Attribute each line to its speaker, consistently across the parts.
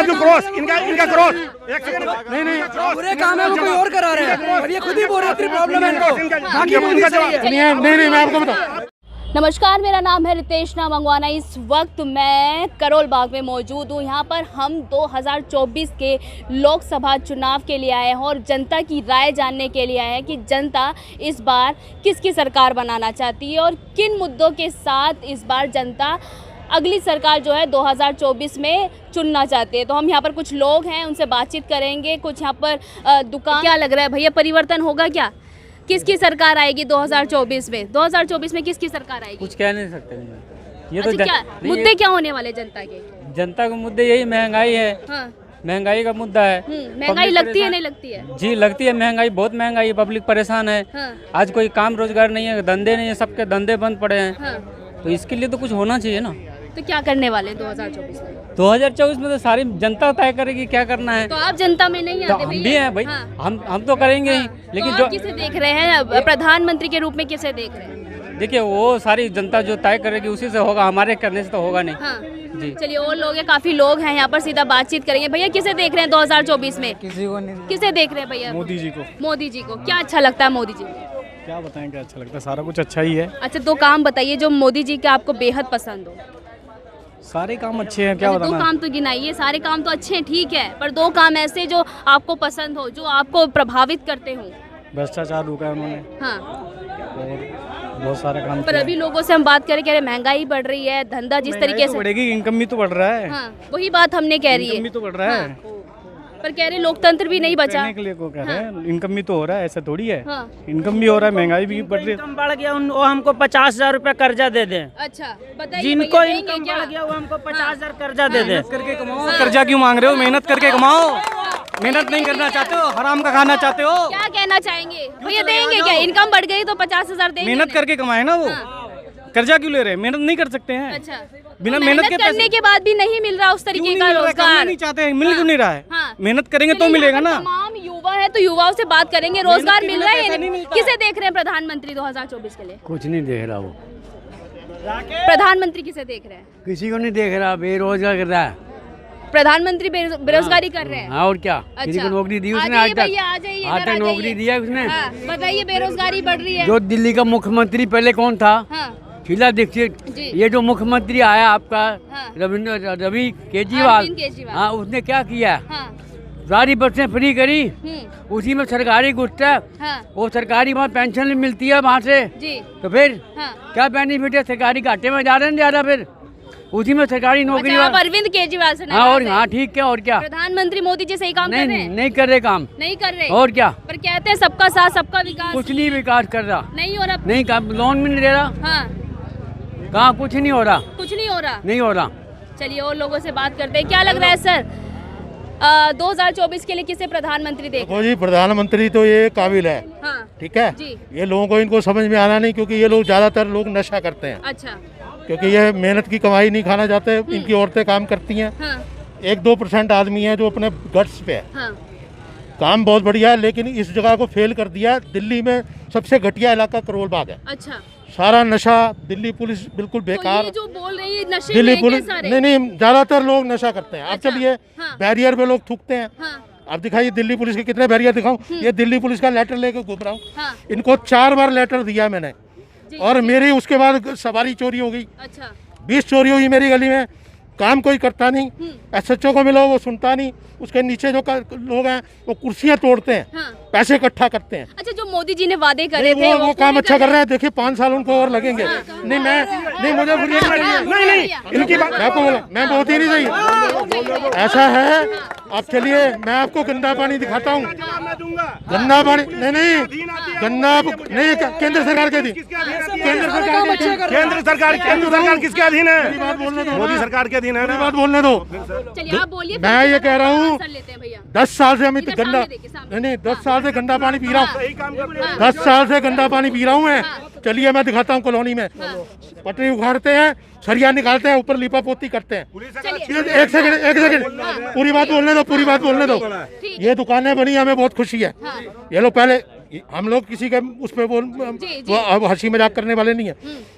Speaker 1: मत दो क्रॉस, इनका क्रॉस। एक सेकंड, नहीं
Speaker 2: पूरे काम है वो कोई और करा रहे हैं और ये खुद ही बोल रहे हैं प्रॉब्लम है इनको। बाकी मोदी सही है।
Speaker 1: नहीं मैं आपको बताऊं।
Speaker 3: नमस्कार, मेरा नाम है रितेशना मंगवाना। इस वक्त मैं करोल बाग में मौजूद हूँ। यहाँ पर हम 2024 के लोकसभा चुनाव के लिए आए हैं और जनता की राय जानने के लिए आए हैं कि जनता इस बार किसकी सरकार बनाना चाहती है और किन मुद्दों के साथ इस बार जनता अगली सरकार जो है 2024 में चुनना चाहते हैं। तो हम यहाँ पर कुछ लोग हैं, उनसे बातचीत करेंगे। कुछ यहाँ पर दुकान, क्या लग रहा है भैया, परिवर्तन होगा क्या? किसकी सरकार आएगी 2024 में? 2024 में किसकी सरकार आएगी?
Speaker 4: कुछ कह नहीं सकते। ये
Speaker 3: अच्छा, क्या मुद्दे क्या होने वाले जनता के?
Speaker 4: जनता के मुद्दे यही महंगाई है।
Speaker 3: हाँ।
Speaker 4: महंगाई का मुद्दा है।
Speaker 3: महंगाई लगती है नहीं लगती है?
Speaker 4: जी लगती है, महंगाई बहुत महंगाई है, पब्लिक परेशान है।
Speaker 3: हाँ।
Speaker 4: आज कोई काम रोजगार नहीं है, धंधे नहीं है, सबके धंधे बंद पड़े हैं।
Speaker 3: हाँ।
Speaker 4: तो इसके लिए तो कुछ होना चाहिए ना।
Speaker 3: तो क्या करने वाले 2024 में?
Speaker 4: 2024 में तो सारी जनता तय करेगी क्या करना है।
Speaker 3: तो आप जनता में नहीं
Speaker 4: तो
Speaker 3: आते
Speaker 4: हम
Speaker 3: भैया?
Speaker 4: भी हैं भाई।
Speaker 3: हाँ।
Speaker 4: हम तो करेंगे ही, लेकिन
Speaker 3: तो
Speaker 4: जो
Speaker 3: आप किसे देख रहे हैं प्रधानमंत्री के रूप में? किसे देख रहे हैं?
Speaker 4: देखिए वो सारी जनता जो तय करेगी उसी से होगा, हमारे करने से तो होगा नहीं।
Speaker 3: हाँ।
Speaker 4: जी
Speaker 3: चलिए, और लोग हैं, काफी लोग हैं यहाँ पर, सीधा बातचीत करेंगे। भैया किसे देख रहे हैं 2024 में?
Speaker 2: किसी को नहीं।
Speaker 3: किसे देख रहे हैं भैया?
Speaker 1: मोदी जी को।
Speaker 3: मोदी जी को। क्या अच्छा लगता है मोदी जी को?
Speaker 1: क्या बताएं, क्या अच्छा लगता है, सारा कुछ अच्छा ही है।
Speaker 3: अच्छा, दो काम बताइए जो मोदी जी के आपको बेहद पसंद हो।
Speaker 1: सारे काम अच्छे हैं, क्या
Speaker 3: अच्छा, दो
Speaker 1: बताना।
Speaker 3: काम तो गिनाइए। सारे काम तो अच्छे हैं, ठीक है, पर दो काम ऐसे जो आपको पसंद हो, जो आपको प्रभावित करते हो।
Speaker 1: भ्रष्टाचार रोका है उन्होंने
Speaker 3: हाँ।
Speaker 1: और बहुत सारा काम
Speaker 3: पर
Speaker 1: किया
Speaker 3: अभी लोगों से हम बात करें, कह रहे महंगाई बढ़ रही है, धंधा जिस तरीके से
Speaker 1: बढ़ेगी, इनकम भी तो बढ़ रहा है।
Speaker 3: हाँ, वही बात हमने कह रही
Speaker 1: इनकम
Speaker 3: है।
Speaker 1: भी तो बढ़ रहा है।
Speaker 3: हाँ। पर कह रहे लोकतंत्र भी नहीं बचा।
Speaker 1: कहने के लिए को कह रहे हैं, इनकम भी तो हो रहा है, ऐसा थोड़ी है।
Speaker 3: हाँ।
Speaker 1: इनकम भी हो रहा है, महंगाई भी बढ़ रही है।
Speaker 5: इनकम बढ़ गया, वो हमको 50,000 रुपए कर्जा दे दें।
Speaker 3: अच्छा, बताइए
Speaker 5: जिनको
Speaker 3: भैया, देंगे
Speaker 5: इनकम
Speaker 3: क्या?
Speaker 5: बढ़ गया वो हमको 50,000 कर्जा दे दें।
Speaker 1: करके कमाओ, कर्जा क्यों मांग रहे हो? मेहनत करके कमाओ। मेहनत नहीं करना चाहते हो, हराम का खाना चाहते हो?
Speaker 3: क्या कहना चाहेंगे भैया? देंगे क्या? इनकम बढ़ गई तो 50,000 देंगे?
Speaker 1: मेहनत करके कमाए ना वो। कर्जा क्यों ले रहे हैं? मेहनत नहीं कर सकते हैं।
Speaker 3: अच्छा,
Speaker 1: बिना
Speaker 3: तो
Speaker 1: मेहनत के
Speaker 3: करने के बाद भी नहीं मिल रहा उस तरीके का
Speaker 1: करना
Speaker 3: रोजगार।
Speaker 1: नहीं चाहते, मिल क्यों नहीं रहा है?
Speaker 3: हाँ।
Speaker 1: मेहनत करेंगे तो
Speaker 3: चलिए,
Speaker 1: मिलेगा
Speaker 3: यहाँ
Speaker 1: ना।
Speaker 3: पर तमाम युवा है तो युवाओं से बात करेंगे, रोजगार मिल रहा है या
Speaker 1: पैसा
Speaker 3: नहीं?
Speaker 1: नहीं मिलता।
Speaker 3: किसे देख रहे हैं प्रधानमंत्री 2024 के लिए?
Speaker 6: कुछ नहीं देख रहा वो,
Speaker 3: प्रधानमंत्री किसे देख रहे हैं?
Speaker 6: किसी को नहीं देख रहा, बेरोजगार कर रहा है।
Speaker 3: प्रधानमंत्री बेरोजगारी कर रहे हैं।
Speaker 6: हाँ, और क्या? किसी को नौकरी दी उसने आज तक?
Speaker 3: आ जाइए,
Speaker 6: आज तक नौकरी दिया है उसने?
Speaker 3: हाँ, बताइए, बेरोजगारी बढ़ रही है।
Speaker 6: जो दिल्ली का मुख्यमंत्री पहले कौन था?
Speaker 3: हाँ।
Speaker 6: शीला दीक्षित।
Speaker 3: जी।
Speaker 6: ये जो मुख्यमंत्री आया आपका
Speaker 3: हाँ।
Speaker 6: रवि केजरीवाल,
Speaker 3: अरविंद केजरीवाल।
Speaker 6: हाँ, उसने क्या किया?
Speaker 3: हाँ।
Speaker 6: सारी बसें फ्री करी,
Speaker 3: हम्म।
Speaker 6: उसी में सरकारी घुसता है।
Speaker 3: हाँ।
Speaker 6: वो सरकारी वहाँ पेंशन भी मिलती है वहाँ से।
Speaker 3: जी।
Speaker 6: तो फिर
Speaker 3: हाँ।
Speaker 6: क्या बेनिफिट है? सरकारी घाटे में जा रहे हैं ज़्यादा, फिर उसी में सरकारी नौकरी।
Speaker 3: अच्छा, आप अरविंद केजरीवाल से
Speaker 6: हाँ,
Speaker 3: नाराज
Speaker 6: और
Speaker 3: हैं?
Speaker 6: हाँ, ठीक है, और क्या?
Speaker 3: प्रधानमंत्री मोदी जी सही काम कर रहे
Speaker 6: नहीं,
Speaker 3: हैं?
Speaker 6: नहीं कर रहे काम।
Speaker 3: नहीं कर रहे।
Speaker 6: और क्या?
Speaker 3: पर कहते हैं सबका साथ सबका विकास।
Speaker 6: कुछ नहीं विकास कर रहा,
Speaker 3: नहीं हो रहा।
Speaker 6: नहीं काम, लोन भी नहीं दे रहा।
Speaker 3: हाँ,
Speaker 6: कहाँ? कुछ नहीं हो रहा,
Speaker 3: कुछ नहीं हो रहा।
Speaker 6: नहीं हो रहा।
Speaker 3: चलिए, और लोगों से बात करते हैं। क्या लग रहा है सर, 2024 के लिए किसे प्रधानमंत्री देख?
Speaker 7: देखो जी, प्रधानमंत्री तो ये काबिल है,
Speaker 3: हाँ।
Speaker 7: ठीक है।
Speaker 3: जी।
Speaker 7: ये लोगों को इनको समझ में आना नहीं, क्योंकि ये लोग ज़्यादातर लोग नशा करते हैं,
Speaker 3: अच्छा।
Speaker 7: क्योंकि ये मेहनत की कमाई नहीं खाना चाहते। इनकी औरतें काम करती हैं,
Speaker 3: हाँ।
Speaker 7: 1-2% आदमी है जो अपने गट्स पे है।
Speaker 3: हाँ।
Speaker 7: काम बहुत बढ़िया है, लेकिन इस जगह को फेल कर दिया। दिल्ली में सबसे घटिया इलाका करोल बाग है।
Speaker 3: अच्छा,
Speaker 7: सारा नशा, दिल्ली पुलिस बिल्कुल
Speaker 3: तो
Speaker 7: बेकार।
Speaker 3: ये जो बोल रही है नशे
Speaker 7: दिल्ली
Speaker 3: में क्या
Speaker 7: पुलिस
Speaker 3: सारे?
Speaker 7: नहीं, ज़्यादातर लोग नशा करते हैं। अब
Speaker 3: अच्छा,
Speaker 7: चलिए,
Speaker 3: हाँ।
Speaker 7: बैरियर पे लोग थूकते हैं।
Speaker 3: हाँ।
Speaker 7: अब दिखाइए दिल्ली पुलिस के कितने बैरियर दिखाऊं? ये दिल्ली पुलिस का लेटर लेके घूम रहा हूँ।
Speaker 3: हाँ।
Speaker 7: इनको 4 बार लेटर दिया मैंने,
Speaker 3: जी,
Speaker 7: और मेरी उसके बाद सवारी चोरी हो गई,
Speaker 3: अच्छा।
Speaker 7: 20 चोरी हुई मेरी गली में। काम कोई करता नहीं, SHO को मिलो वो सुनता नहीं। उसके नीचे जो लोग हैं वो कुर्सियां तोड़ते हैं,
Speaker 3: हाँ।
Speaker 7: पैसे इकट्ठा करते हैं।
Speaker 3: अच्छा, जो मोदी जी ने वादे करे थे
Speaker 7: वो काम अच्छा कर रहे हैं। देखिए 5 साल उनको और लगेंगे। नहीं मुझे नहीं, इनकी बात मैं आपको बोला, मैं बहुत ही नहीं सही। ऐसा है, अब चलिए मैं आपको गंदा पानी दिखाता हूँ। गंदा पानी नहीं, गंदा नहीं, केंद्र सरकार के अधीन।
Speaker 1: केंद्र सरकार किसके अधीन है? मोदी सरकार के अधीन है ना।
Speaker 7: बात बोलने दो।
Speaker 3: चलिए, आप बोलिए।
Speaker 7: मैं ये कह रहा हूँ,
Speaker 3: सर लेते हैं भैया।
Speaker 7: 10 साल से हम
Speaker 3: इधर
Speaker 7: गंदा
Speaker 3: सामने देखिए, सामने।
Speaker 7: नहीं 10 साल से गंदा पानी पी रहा हूँ।
Speaker 1: सही काम करते हैं।
Speaker 7: 10 साल से गंदा पानी पी रहा हूँ मैं। चलिए मैं दिखाता हूँ कॉलोनी में। पटरी उखाड़ते हैं, सरिया निकालते हैं, ऊपर लिपा पोती करते हैं। एक सेकंड, पूरी बात बोलने दो। ये दुकानें बनी, हमें बहुत खुशी है। ये लोग पहले हम लोग किसी के उस पर
Speaker 3: जी।
Speaker 7: वो अब हंसी मजाक करने वाले नहीं है।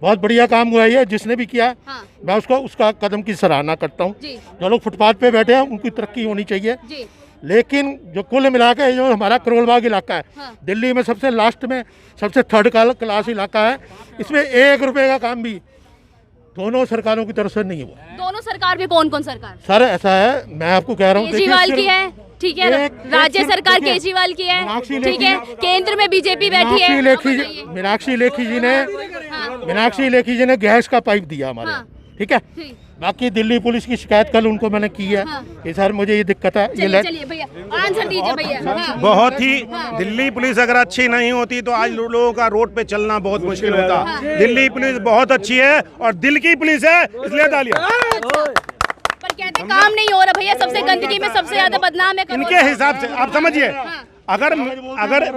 Speaker 7: बहुत बढ़िया काम हुआ है ये, जिसने भी किया
Speaker 3: हाँ।
Speaker 7: मैं उसका कदम की सराहना करता हूँ।
Speaker 3: जी।
Speaker 7: जो लोग फुटपाथ पे बैठे हैं उनकी तरक्की होनी चाहिए,
Speaker 3: जी।
Speaker 7: लेकिन जो कुल मिला के जो हमारा करोल बाग इलाका है,
Speaker 3: हाँ।
Speaker 7: दिल्ली में सबसे लास्ट में सबसे थर्ड क्लास इलाका है, इसमें 1 रुपए का काम भी दोनों सरकारों की तरफ से नहीं हुआ।
Speaker 3: दोनों सरकार में कौन कौन सरकार?
Speaker 7: सर ऐसा है, मैं आपको कह रहा हूँ,
Speaker 3: केजरीवाल की है, ठीक है, राज्य सरकार
Speaker 7: देखिए,
Speaker 3: केजरीवाल की है,
Speaker 7: मीनाक्षी
Speaker 3: ठीक है, केंद्र में बीजेपी बैठी है।
Speaker 7: मीनाक्षी लेखी जी ने गैस का पाइप दिया हमारे
Speaker 3: हाँ।
Speaker 7: यहाँ, ठीक है।
Speaker 3: ठीक।
Speaker 7: बाकी दिल्ली पुलिस की शिकायत कल उनको मैंने की है
Speaker 3: हाँ।
Speaker 7: कि सर मुझे ये दिक्कत है,
Speaker 3: चलिए चलिए भैया आंसर दीजिए भैया। हाँ।
Speaker 8: बहुत ही दिल्ली पुलिस अगर अच्छी नहीं होती तो आज लोगों का रोड पे चलना बहुत मुश्किल होता। दिल्ली पुलिस बहुत अच्छी है और दिल की पुलिस है, इसलिए तालियां।
Speaker 3: पर कहते काम नहीं हो रहा भैया, सबसे गंदगी में सबसे ज्यादा बदनाम है करोल
Speaker 8: इनके
Speaker 3: बाग।
Speaker 8: हिसाब से आप समझिए, अगर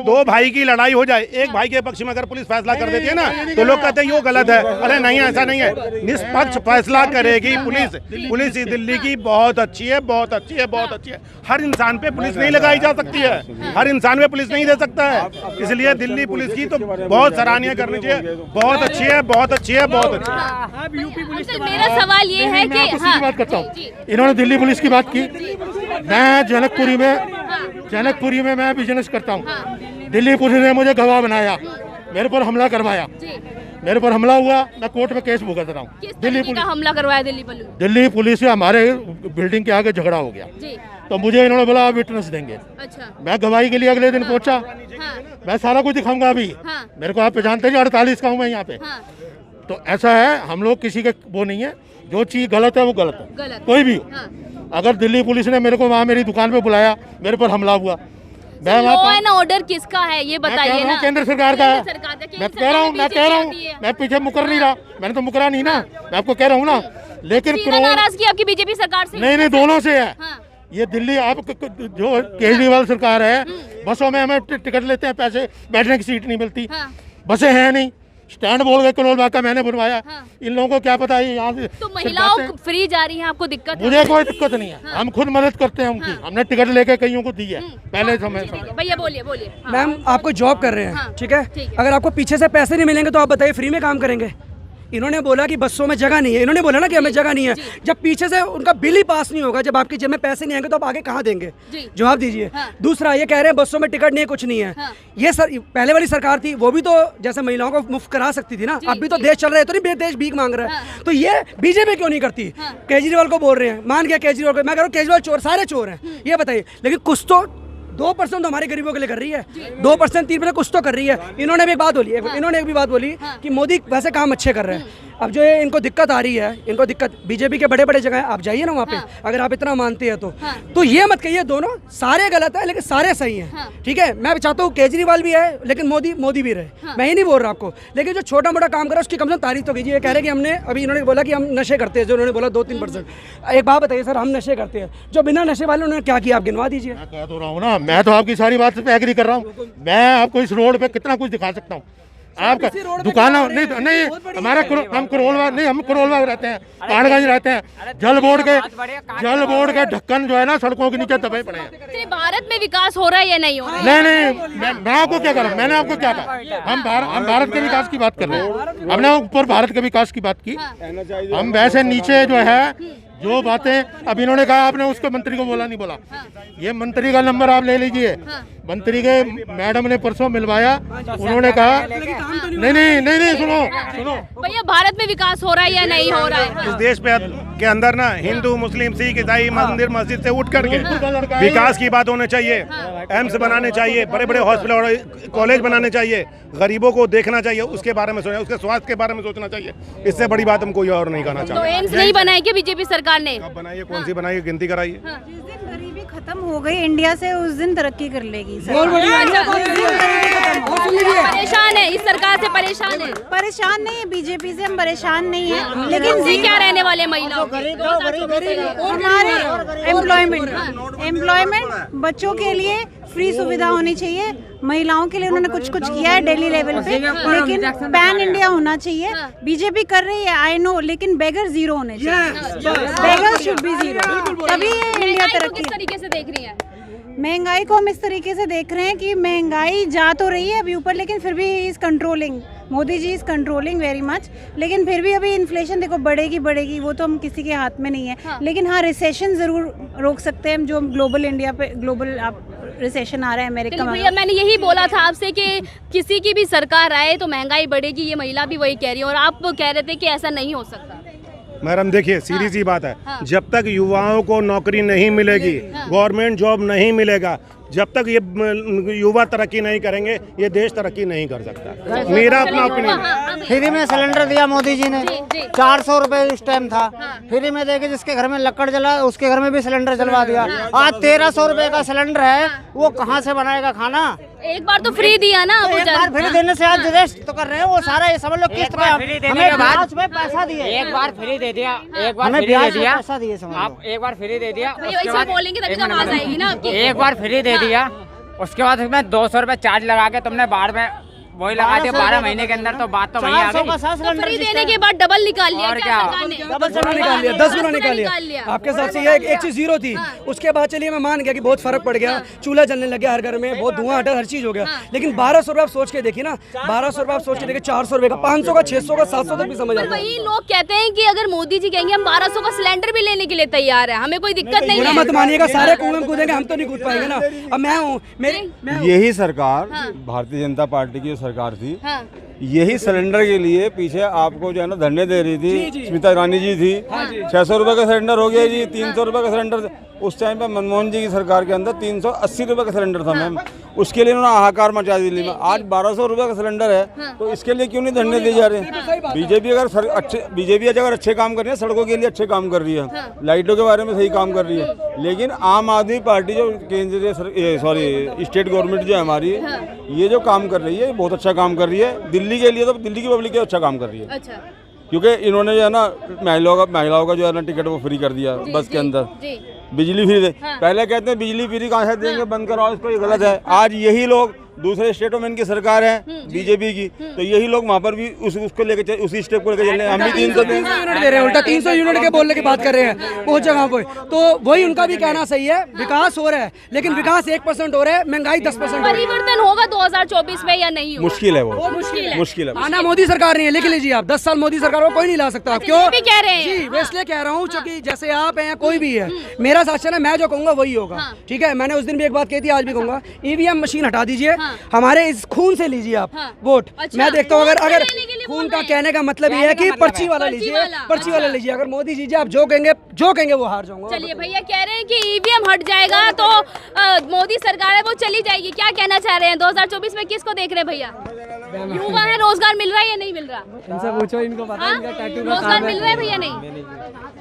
Speaker 8: 2 भाई की लड़ाई हो जाए, एक भाई के पक्ष में अगर पुलिस फैसला कर देती है ना, तो लोग कहते हैं ये गलत है। अरे नहीं, ऐसा नहीं है, निष्पक्ष फैसला करेगी पुलिस। पुलिस इस दिल्ली की बहुत अच्छी है, बहुत अच्छी है, बहुत अच्छी है। हर इंसान पे पुलिस नहीं लगाई जा सकती है, हर इंसान पे पुलिस नहीं दे सकता है, इसलिए दिल्ली पुलिस की तो बहुत सराहनीय करनी चाहिए। बहुत अच्छी है, बहुत अच्छी है, बहुत अच्छी है।
Speaker 3: अंकल मेरा सवाल ये है कि
Speaker 7: हाँ, बात करता हूँ, इन्होंने दिल्ली पुलिस की बात की। मैं जनकपुरी में मैं बिजनेस करता हूँ। दिल्ली पुलिस ने मुझे गवाह बनाया, मेरे पर हमला करवाया, मेरे पर हमला हुआ, मैं कोर्ट में केस भुगत रहा हूँ।
Speaker 3: दिल्ली पुलिस का हमला करवाया
Speaker 7: दिल्ली पुलिस से हमारे बिल्डिंग के आगे झगड़ा हो गया, तो मुझे इन्होंने बोला आप विटनेस देंगे।
Speaker 3: अच्छा।
Speaker 7: मैं गवाही के लिए अगले दिन पहुंचा।
Speaker 3: हाँ।
Speaker 7: मैं सारा कुछ दिखाऊंगा अभी।
Speaker 3: हाँ।
Speaker 7: मेरे को आप जानते हैं 48 का हूँ मैं यहाँ पे।
Speaker 3: हाँ।
Speaker 7: तो ऐसा है, हम लोग किसी के वो नहीं है, जो चीज गलत है वो गलत है,
Speaker 3: गलत।
Speaker 7: कोई भी हो।
Speaker 3: हाँ।
Speaker 7: अगर दिल्ली पुलिस ने मेरे को वहाँ मेरी दुकान पे बुलाया, मेरे पर हमला हुआ, मैं
Speaker 3: लॉ एंड ऑर्डर किसका है ये बताइए ना।
Speaker 7: केंद्र सरकार का है।
Speaker 3: केंद्र सरकार का।
Speaker 7: मैं कह रहा हूँ, मैं पीछे मुकर नहीं रहा, मैंने तो मुकरा नहीं ना, मैं आपको कह रहा हूँ ना। लेकिन
Speaker 3: नाराजगी आपकी बीजेपी सरकार से?
Speaker 7: नहीं, दोनों से है।
Speaker 3: हाँ।
Speaker 7: ये दिल्ली आप जो केजरीवाल सरकार है, बसों में हमें टिकट लेते हैं, पैसे बैठने की सीट नहीं मिलती।
Speaker 3: हाँ।
Speaker 7: बसें हैं नहीं, स्टैंड बोल गए करोल बाग का मैंने बनवाया।
Speaker 3: हाँ।
Speaker 7: इन लोगों को क्या पता है यहाँ से
Speaker 3: तो महिलाओं को फ्री जा रही है, आपको दिक्कत है?
Speaker 7: मुझे कोई दिक्कत नहीं है।
Speaker 3: हाँ।
Speaker 7: हम खुद मदद करते हैं उनकी। हमने टिकट लेके कईयों को दी है पहले समय से।
Speaker 3: भैया बोलिए बोलिए। हाँ।
Speaker 2: मैम आपको जॉब कर रहे हैं,
Speaker 3: हाँ,
Speaker 2: ठीक है?
Speaker 3: ठीक है।
Speaker 2: अगर आपको पीछे से पैसे नहीं मिलेंगे तो आप बताइए फ्री में काम करेंगे? इन्होंने बोला कि बसों में जगह नहीं है, इन्होंने बोला ना कि हमें जगह नहीं है। जब पीछे से उनका बिल ही पास नहीं होगा, जब आपकी जेब में पैसे नहीं आएंगे तो आप आगे कहाँ देंगे? जवाब दीजिए।
Speaker 3: हाँ।
Speaker 2: दूसरा ये कह रहे हैं बसों में टिकट नहीं है, कुछ नहीं है।
Speaker 3: हाँ।
Speaker 2: ये सर पहले वाली सरकार थी, वो भी तो जैसे महिलाओं को मुफ्त करा सकती थी ना। अब भी तो देश चल रहा है, तो नहीं देश भीख मांग रहा है।
Speaker 3: हाँ।
Speaker 2: तो ये बीजेपी क्यों नहीं करती?
Speaker 3: हाँ।
Speaker 2: केजरीवाल को बोल रहे हैं, मान गया केजरीवाल को, मैं कह रहा हूँ केजरीवाल चोर, सारे चोर हैं, ये बताइए। लेकिन कुछ तो 2% तो हमारे गरीबों के लिए कर रही है, 2% 3% कुछ तो कर रही है। इन्होंने भी एक बात बोली, इन्होंने एक भी बात बोली कि मोदी वैसे काम अच्छे कर रहे हैं। अब जो ये इनको दिक्कत आ रही है, इनको दिक्कत बीजेपी के बड़े बड़े जगह है, आप जाइए ना वहाँ पे। अगर आप इतना मानते हैं तो ये मत कहिए दोनों सारे गलत है लेकिन सारे सही हैं, ठीक है? मैं चाहता हूँ केजरीवाल भी है लेकिन मोदी भी रहे। मैं ही नहीं बोल रहा आपको, लेकिन जो छोटा मोटा काम करा उसकी कम से कम तारीफ तो कीजिए। ये कह रहे कि हमने अभी इन्होंने बोला कि हम नशे करते हैं, जो उन्होंने बोला 2-3%। एक बात बताइए सर, हम नशे करते हैं, जो बिना नशे वाले उन्होंने क्या किया आप गिनवा दीजिए।
Speaker 7: मैं कह तो रहा हूँ ना, मैं तो आपकी सारी बात पे एग्री कर रहा हूँ। मैं आपको इस रोड पे कितना कुछ दिखा सकता हूँ। आपका दुकान नहीं, हमारा हम करोल बाग रहते हैं, पहाड़गंज रहते हैं। जल बोर्ड के ढक्कन जो है ना सड़कों के नीचे दबे पड़े हैं।
Speaker 3: भारत में विकास हो रहा है या नहीं हो रहा है?
Speaker 7: नहीं, मैं आपको क्या करूँ, मैंने आपको क्या कहा? हम भारत के विकास की बात कर रहे हैं, हमने ऊपर भारत के विकास की बात की। हम वैसे नीचे जो है जो बातें अब इन्होंने कहा, आपने उसको मंत्री को बोला नहीं बोला। ये मंत्री का नंबर आप ले लीजिए। मंत्री के मैडम ने परसों मिलवाया, उन्होंने कहा नहीं सुनो
Speaker 3: भैया भारत में विकास हो रहा है या नहीं हो रहा है?
Speaker 8: इस देश के अंदर ना हिंदू मुस्लिम सिख ईसाई मंदिर मस्जिद से उठ करके विकास की बात होनी चाहिए। एम्स बनाने चाहिए, बड़े बड़े हॉस्पिटल और कॉलेज बनाने चाहिए, गरीबों को देखना चाहिए, उसके बारे में सोचना, उसके स्वास्थ्य के बारे में सोचना चाहिए। इससे बड़ी बात हम कोई और नहीं कहना
Speaker 3: तो
Speaker 8: चाहते।
Speaker 3: एम्स नहीं बनाएगी बीजेपी सरकार ने?
Speaker 8: कब बनाइए, कौन सी बनाइए, गिनती कराइए।
Speaker 9: जिस दिन गरीबी खत्म हो गई इंडिया से, उस दिन तरक्की कर लेगी।
Speaker 3: परेशान है इस सरकार से? परेशान है?
Speaker 9: परेशान नहीं है बीजेपी से, हम परेशान नहीं है, लेकिन
Speaker 3: जी क्या रहने वाले महिलाओं
Speaker 9: हमारे एम्प्लॉयमेंट बच्चों के लिए फ्री सुविधा होनी चाहिए। महिलाओं के लिए उन्होंने कुछ किया है डेली लेवल पे, लेकिन पैन इंडिया होना चाहिए। बीजेपी कर रही है, आई नो, लेकिन बेगर जीरो होने चाहिए। बेगर शुड बी जीरो, तभी इंडिया तरक्की।
Speaker 3: किस तरीके से देख रही है?
Speaker 9: महंगाई को हम इस तरीके से देख रहे हैं कि महंगाई जा तो रही है अभी ऊपर, लेकिन फिर भी is controlling, Modi ji is controlling very much. लेकिन फिर भी अभी इन्फ्लेशन देखो बढ़ेगी, वो तो हम किसी के हाथ में नहीं है।
Speaker 3: हाँ।
Speaker 9: लेकिन हाँ, रिसेशन जरूर रोक सकते हैं हम, जो ग्लोबल इंडिया पे ग्लोबल रिसेशन आ रहा है अमेरिका में।
Speaker 3: भैया मैंने यही बोला था आपसे कि किसी की भी सरकार आए तो महंगाई बढ़ेगी, ये महिला भी वही कह रही है और आप कह रहे थे कि ऐसा नहीं हो सकता।
Speaker 8: मैडम देखिए, सीधी सी बात है,
Speaker 3: हाँ।
Speaker 8: जब तक युवाओं को नौकरी नहीं मिलेगी, गवर्नमेंट जॉब नहीं मिलेगा, जब तक ये युवा तरक्की नहीं करेंगे, ये देश तरक्की नहीं कर सकता। मेरा अपना ओपिनियन है।
Speaker 10: फ्री में सिलेंडर दिया मोदी जी ने, 400 रुपए उस टाइम था। फ्री में देके जिसके घर में लकड़ जला उसके घर में भी सिलेंडर जलवा दिया। आज 1300 रुपए का सिलेंडर है, वो कहाँ से बनाएगा खाना?
Speaker 3: एक बार तो फ्री दिया ना,
Speaker 10: एक बार फ्री देने से आज देश तो कर रहे हैं वो सारा, ये समझ लो किस्त पे हमें ब्याज पे पैसा दिए।
Speaker 6: एक बार फ्री दे दिया, एक बार
Speaker 10: हमें
Speaker 6: फ्री दे
Speaker 10: ब्याज पे
Speaker 6: दिया,
Speaker 10: पैसा दिए, समझ लो।
Speaker 6: आप एक बार फ्री दे दिया,
Speaker 3: भैया ऐसे बोलेंगे तभी तो आवाज आएगी ना आपकी।
Speaker 6: एक बार फ्री दे दिया, उसके बाद उसमें 200 रुपए चार्ज लगा के तुमने बाढ़ में वही लगा दिया 12 महीने के अंदर, तो बात तो वही आ गई।
Speaker 3: तो फ्री देने के बाद डबल निकाल लिया
Speaker 6: और
Speaker 3: क्या
Speaker 6: क्या?
Speaker 3: सरकार ने?
Speaker 2: डबल गुना निकाल लिया, 10 गुना निकाल लिया। आपके हिसाब से ये एक चीज जीरो थी, उसके बाद चलिए मैं मान गया कि बहुत फर्क पड़ गया, चूल्हा जलने लग गया हर घर में, बहुत धुआं हटा, हर चीज हो गया। लेकिन 1200 रुपए आप सोच के देखिए ना, 1200 रुपए आप सोच के देखिए, 400 रुपए का, 500 का, 600 का, 700 तक भी समझ आता है।
Speaker 3: वही लोग कहते हैं कि अगर मोदी जी कहेंगे हम 1200 का सिलेंडर भी लेने के लिए तैयार है, हमें कोई दिक्कत नहीं है।
Speaker 2: मत मानिएगा, सारे कुएं में कूदेंगे, हम तो नहीं कूद पाएंगे ना। अब मैं हूँ,
Speaker 11: यही सरकार, भारतीय जनता पार्टी की जो सरकार थी, यही सिलेंडर के लिए पीछे आपको जो है ना धरने दे रही थी, स्मिता ईरानी जी थी। 600 रुपए का सिलेंडर हो गया जी, 300 रुपए का सिलेंडर। उस टाइम पे मनमोहन जी की सरकार के अंदर 380 रुपए का सिलेंडर था मैम, उसके लिए उन्होंने हाहाकार मचा दिल्ली में। आज 1200 रुपए का सिलेंडर है, तो इसके लिए क्यों नहीं धरने दिए जा रहे हैं? बीजेपी अगर अच्छे काम कर रही है, सड़कों के लिए अच्छे काम कर रही है, लाइटों के बारे में सही काम कर रही है, लेकिन आम आदमी पार्टी जो केंद्रीय स्टेट गवर्नमेंट जो है हमारी, ये जो काम कर रही है बहुत अच्छा काम कर रही है। दिल्ली के लिए तो दिल्ली की पब्लिक के अच्छा काम कर रही है, क्योंकि इन्होंने जो है ना महिलाओं का जो है ना टिकट वो फ्री कर दिया बस के अंदर, बिजली फ्री दे। पहले कहते हैं बिजली फ्री कहाँ से देंगे, बंद कराओ इसको, ये गलत है। आज यही लोग दूसरे स्टेटों में इनकी सरकार है बीजेपी की, तो यही लोग वहाँ पर भी उसको लेके उसी स्टेप को लेकर चल रहे हैं। हम भी 300
Speaker 2: यूनिट दे रहे हैं, उल्टा 300 यूनिट के बोलने की बात कर रहे हैं बहुत जगह पे। तो वही उनका भी कहना सही है, विकास हो रहा है, लेकिन विकास 1% हो रहा है, महंगाई 10%।
Speaker 3: परिवर्तन होगा 2024 में या नहीं?
Speaker 11: मुश्किल है, वो
Speaker 3: मुश्किल है।
Speaker 2: आना मोदी सरकार नहीं है, लिख लीजिए आप, 10 साल मोदी सरकार को कोई नहीं ला सकता। क्यों
Speaker 3: भी कह रहे हैं
Speaker 2: जी, मैं इसलिए कह रहा हूँ क्योंकि जैसे आप हैं, कोई भी है, मेरा शासन है, मैं जो कहूँगा वही होगा, ठीक है। मैंने उस दिन भी एक बात कही थी, आज भी कहूँगा, ईवीएम मशीन हटा दीजिए, हमारे इस खून से लीजिए आप वोट। मैं देखता हूँ अगर खून का कहने का मतलब ये है कि पर्ची वाला लीजिए, पर्ची वाला लीजिए। अगर मोदी जी आप जो कहेंगे वो हार जाऊंगा।
Speaker 3: चलिए भैया कह रहे हैं कि ईवीएम हट जाएगा तो मोदी सरकार है वो चली जाएगी, क्या कहना चाह रहे हैं? 2024 में किसको देख रहे हैं भैया? युवा है, रोजगार मिल रहा है या नहीं मिल रहा?
Speaker 2: इनसे पूछो, इनको पता, इनका टैटू का
Speaker 3: रोजगार मिल रहा है भैया? नहीं,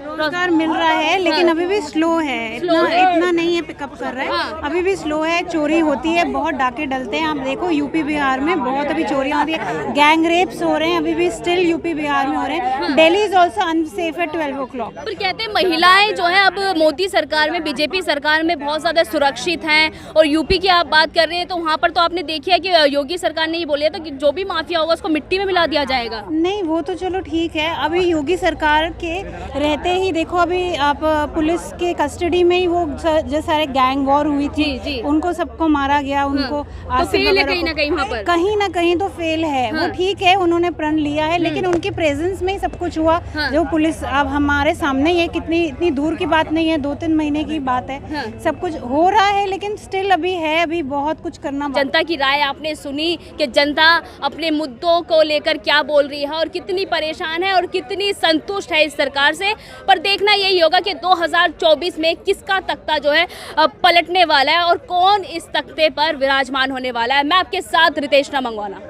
Speaker 9: रोजगार मिल रहा है, लेकिन अभी भी स्लो है, इतना नहीं है पिकअप कर रहा है, अभी भी स्लो है। चोरी होती है, बहुत डाके डलते हैं। आप देखो यूपी बिहार में बहुत अभी चोरियां होती है, गैंग रेप्स हो रहे हैं, अभी भी स्टिल यूपी बिहार में हो रहे हैं। Delhi is also unsafe at 12 o'clock।
Speaker 3: पर कहते हैं महिलाएं जो है अब मोदी सरकार में, बीजेपी सरकार में बहुत ज्यादा सुरक्षित हैं। और यूपी की आप बात कर रहे हैं तो वहाँ पर तो आपने देखी है कि योगी सरकार ने ये बोला था कि जो भी माफिया होगा उसको मिट्टी में मिला दिया जाएगा।
Speaker 9: नहीं, वो तो चलो ठीक है, अभी योगी सरकार के रहते ही देखो, अभी आप पुलिस के कस्टडी में ही वो जो सारे गैंग वॉर हुई थी, उनको सबको मारा गया, उनको
Speaker 3: तो फेल है कहीं ना कहीं, वहाँ पर
Speaker 9: कहीं ना कहीं तो फेल है। वो ठीक है, उन्होंने प्रण लिया है, लेकिन उनके प्रेजेंस में ही सब कुछ हुआ। जो पुलिस अब हमारे सामने ये इतनी दूर की बात नहीं है, 2-3 महीने की बात है, सब कुछ हो रहा है, लेकिन स्टिल अभी है, अभी बहुत कुछ करना।
Speaker 3: जनता की राय आपने सुनी कि जनता अपने मुद्दों को लेकर क्या बोल रही है और कितनी परेशान है और कितनी संतुष्ट है इस सरकार से। पर देखना यही होगा कि 2024 में किसका तख्ता जो है पलटने वाला है और कौन इस तख्ते पर विराजमान होने वाला है। मैं आपके साथ रितेश मंगवाना।